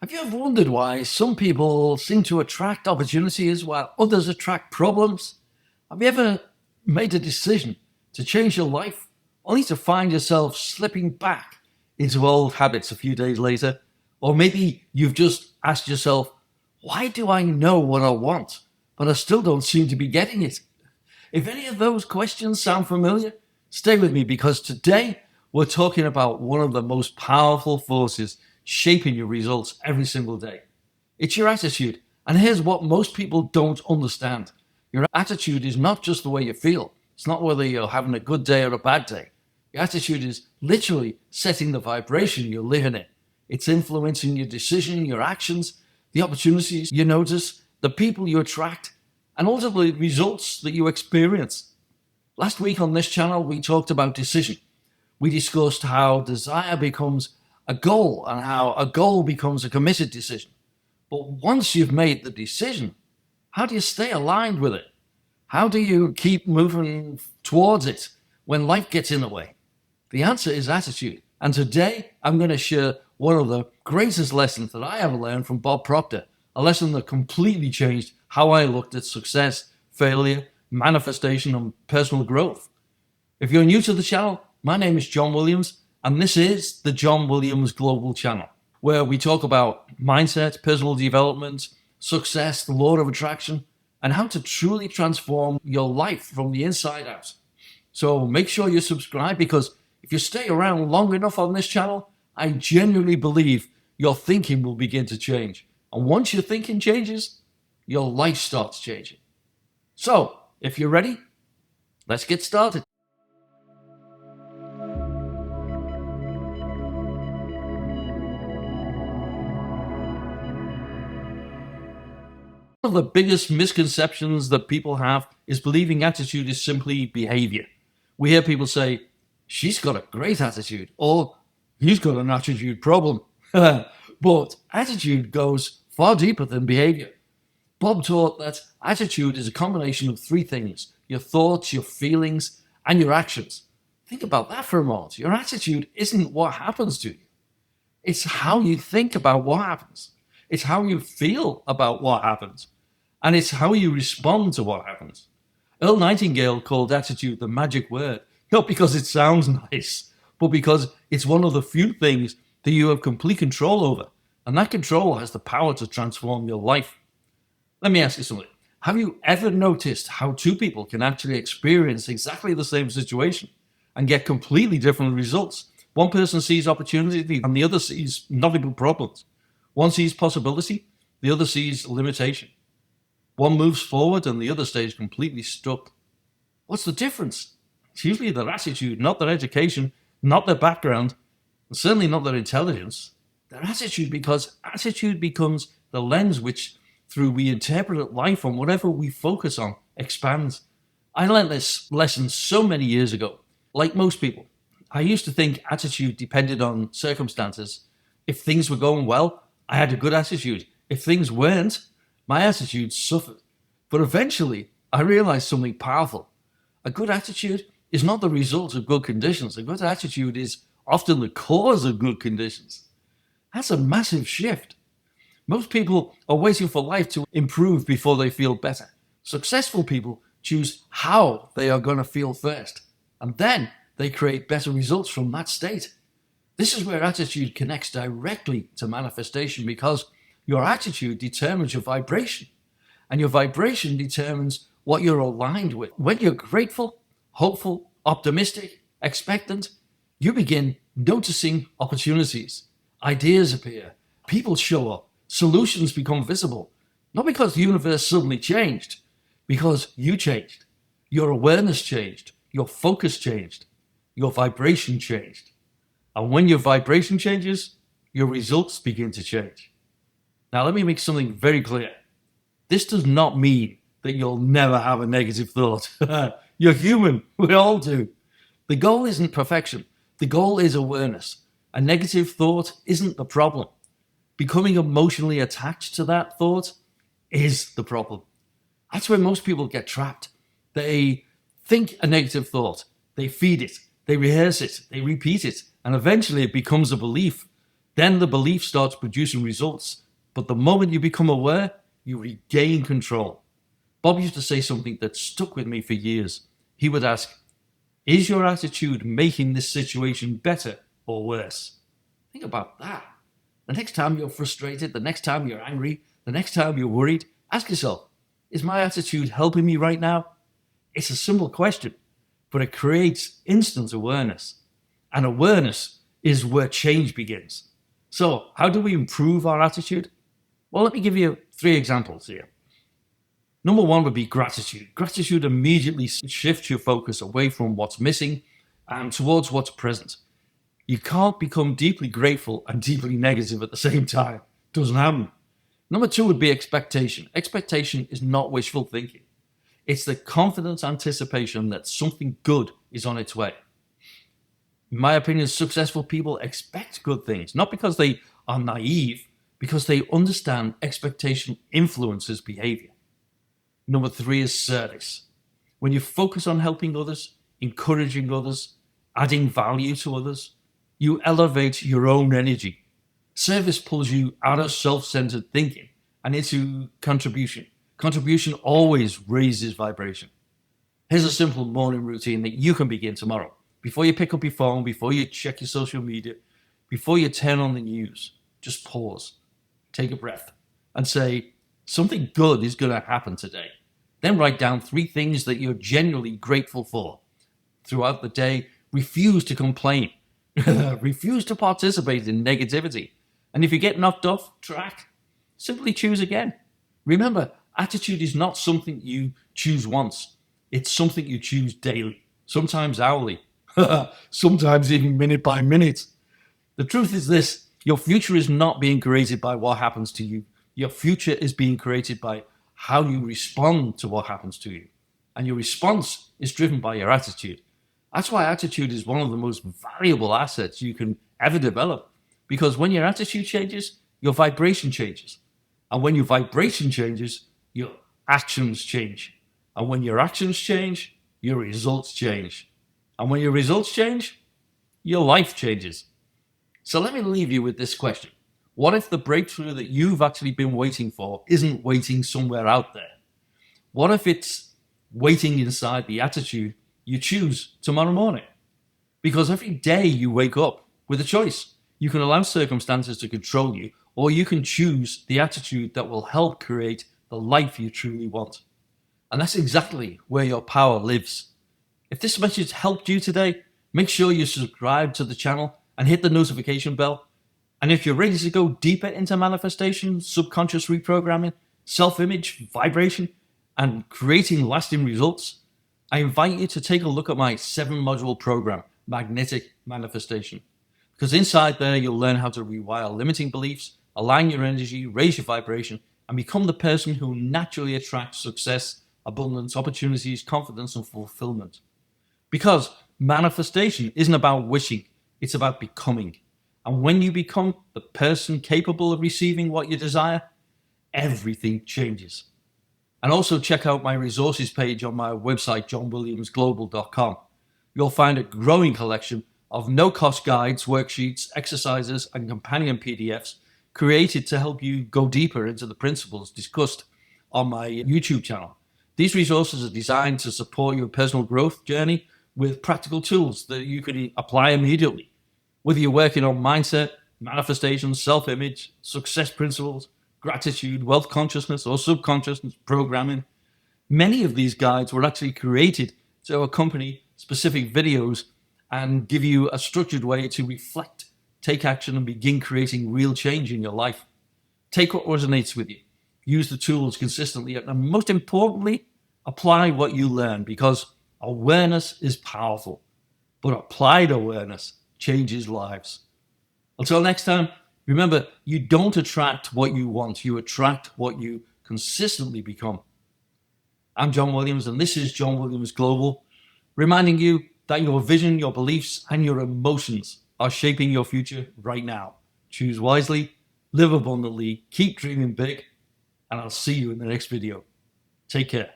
Have you ever wondered why some people seem to attract opportunities while others attract problems? Have you ever made a decision to change your life only to find yourself slipping back into old habits a few days later? Or maybe you've just asked yourself, why do I know what I want, but I still don't seem to be getting it? If any of those questions sound familiar, stay with me because today we're talking about one of the most powerful forces shaping your results every single day. It's your attitude. And here's what most people don't understand. Your attitude is not just the way you feel. It's not whether you're having a good day or a bad day. Your attitude is literally setting the vibration you're living in. It's influencing your decision, your actions, the opportunities you notice, the people you attract, and ultimately the results that you experience. Last week on this channel, we talked about decision. We discussed how desire becomes a goal and how a goal becomes a committed decision. But once you've made the decision, how do you stay aligned with it? How do you keep moving towards it when life gets in the way? The answer is attitude. And today I'm going to share one of the greatest lessons that I ever learned from Bob Proctor, a lesson that completely changed how I looked at success, failure, manifestation, and personal growth. If you're new to the channel, my name is John Williams, and this is the John Williams Global Channel, where we talk about mindset, personal development, success, the law of attraction, and how to truly transform your life from the inside out. So make sure you subscribe, because if you stay around long enough on this channel, I genuinely believe your thinking will begin to change. And once your thinking changes, your life starts changing. So if you're ready, let's get started. One of the biggest misconceptions that people have is believing attitude is simply behavior. We hear people say, she's got a great attitude, or he's got an attitude problem. But attitude goes far deeper than behavior. Bob taught that attitude is a combination of three things: your thoughts, your feelings, and your actions. Think about that for a moment. Your attitude isn't what happens to you. It's how you think about what happens. It's how you feel about what happens. And it's how you respond to what happens. Earl Nightingale called attitude the magic word, not because it sounds nice, but because it's one of the few things that you have complete control over. And that control has the power to transform your life. Let me ask you something. Have you ever noticed how two people can actually experience exactly the same situation and get completely different results? One person sees opportunity and the other sees nothing but problems. One sees possibility, the other sees limitation. One moves forward and the other stays completely stuck. What's the difference? It's usually their attitude, not their education, not their background, and certainly not their intelligence. Their attitude, because attitude becomes the lens which, through we interpret life, and whatever we focus on expands. I learned this lesson so many years ago. Like most people, I used to think attitude depended on circumstances. If things were going well, I had a good attitude. If things weren't, my attitude suffered. But eventually, I realized something powerful. A good attitude is not the result of good conditions. A good attitude is often the cause of good conditions. That's a massive shift. Most people are waiting for life to improve before they feel better. Successful people choose how they are going to feel first, and then they create better results from that state. This is where attitude connects directly to manifestation, because your attitude determines your vibration, and your vibration determines what you're aligned with. When you're grateful, hopeful, optimistic, expectant, you begin noticing opportunities. Ideas appear, people show up, solutions become visible. Not because the universe suddenly changed, because you changed. Your awareness changed, your focus changed, your vibration changed. And when your vibration changes, your results begin to change. Now, let me make something very clear. This does not mean that you'll never have a negative thought. You're human. We all do. The goal isn't perfection. The goal is awareness. A negative thought isn't the problem. Becoming emotionally attached to that thought is the problem. That's where most people get trapped. They think a negative thought. They feed it. They rehearse it. They repeat it. And eventually it becomes a belief. Then the belief starts producing results. But the moment you become aware, you regain control. Bob used to say something that stuck with me for years. He would ask, is your attitude making this situation better or worse? Think about that. The next time you're frustrated, the next time you're angry, the next time you're worried, ask yourself, is my attitude helping me right now? It's a simple question, but it creates instant awareness. And awareness is where change begins. So, how do we improve our attitude? Well, let me give you 3 examples here. Number 1 would be gratitude. Gratitude immediately shifts your focus away from what's missing and towards what's present. You can't become deeply grateful and deeply negative at the same time. Doesn't happen. Number 2 would be expectation. Expectation is not wishful thinking. It's the confident anticipation that something good is on its way. In my opinion, successful people expect good things, not because they are naive, because they understand expectation influences behavior. Number 3 is service. When you focus on helping others, encouraging others, adding value to others, you elevate your own energy. Service pulls you out of self-centered thinking and into contribution. Contribution always raises vibration. Here's a simple morning routine that you can begin tomorrow. Before you pick up your phone, before you check your social media, before you turn on the news, just pause, take a breath, and say, something good is going to happen today. Then write down 3 things that you're genuinely grateful for. Throughout the day, refuse to complain. Refuse to participate in negativity. And if you get knocked off track, simply choose again. Remember, attitude is not something you choose once. It's something you choose daily, sometimes hourly, sometimes even minute by minute. The truth is this, your future is not being created by what happens to you. Your future is being created by how you respond to what happens to you. And your response is driven by your attitude. That's why attitude is one of the most valuable assets you can ever develop. Because when your attitude changes, your vibration changes. And when your vibration changes, your actions change. And when your actions change, your results change. And when your results change, your life changes. So let me leave you with this question. What if the breakthrough that you've actually been waiting for isn't waiting somewhere out there? What if it's waiting inside the attitude you choose tomorrow morning? Because every day you wake up with a choice. You can allow circumstances to control you, or you can choose the attitude that will help create the life you truly want. And that's exactly where your power lives. If this message helped you today, make sure you subscribe to the channel and hit the notification bell. And if you're ready to go deeper into manifestation, subconscious reprogramming, self-image, vibration, and creating lasting results, I invite you to take a look at my 7-module program, Magnetic Manifestation. Because inside there, you'll learn how to rewire limiting beliefs, align your energy, raise your vibration, and become the person who naturally attracts success, abundance, opportunities, confidence, and fulfillment. Because manifestation isn't about wishing, it's about becoming. And when you become the person capable of receiving what you desire, everything changes. And also check out my resources page on my website, johnwilliamsglobal.com. You'll find a growing collection of no-cost guides, worksheets, exercises, and companion PDFs created to help you go deeper into the principles discussed on my YouTube channel. These resources are designed to support your personal growth journey with practical tools that you can apply immediately. Whether you're working on mindset, manifestation, self-image, success principles, gratitude, wealth consciousness, or subconscious programming, many of these guides were actually created to accompany specific videos and give you a structured way to reflect, take action, and begin creating real change in your life. Take what resonates with you. Use the tools consistently, and most importantly, apply what you learn, because awareness is powerful, but applied awareness changes lives. Until next time, remember, you don't attract what you want, you attract what you consistently become. I'm John Williams, and this is John Williams Global, reminding you that your vision, your beliefs, and your emotions are shaping your future right now. Choose wisely, live abundantly, keep dreaming big, and I'll see you in the next video. Take care.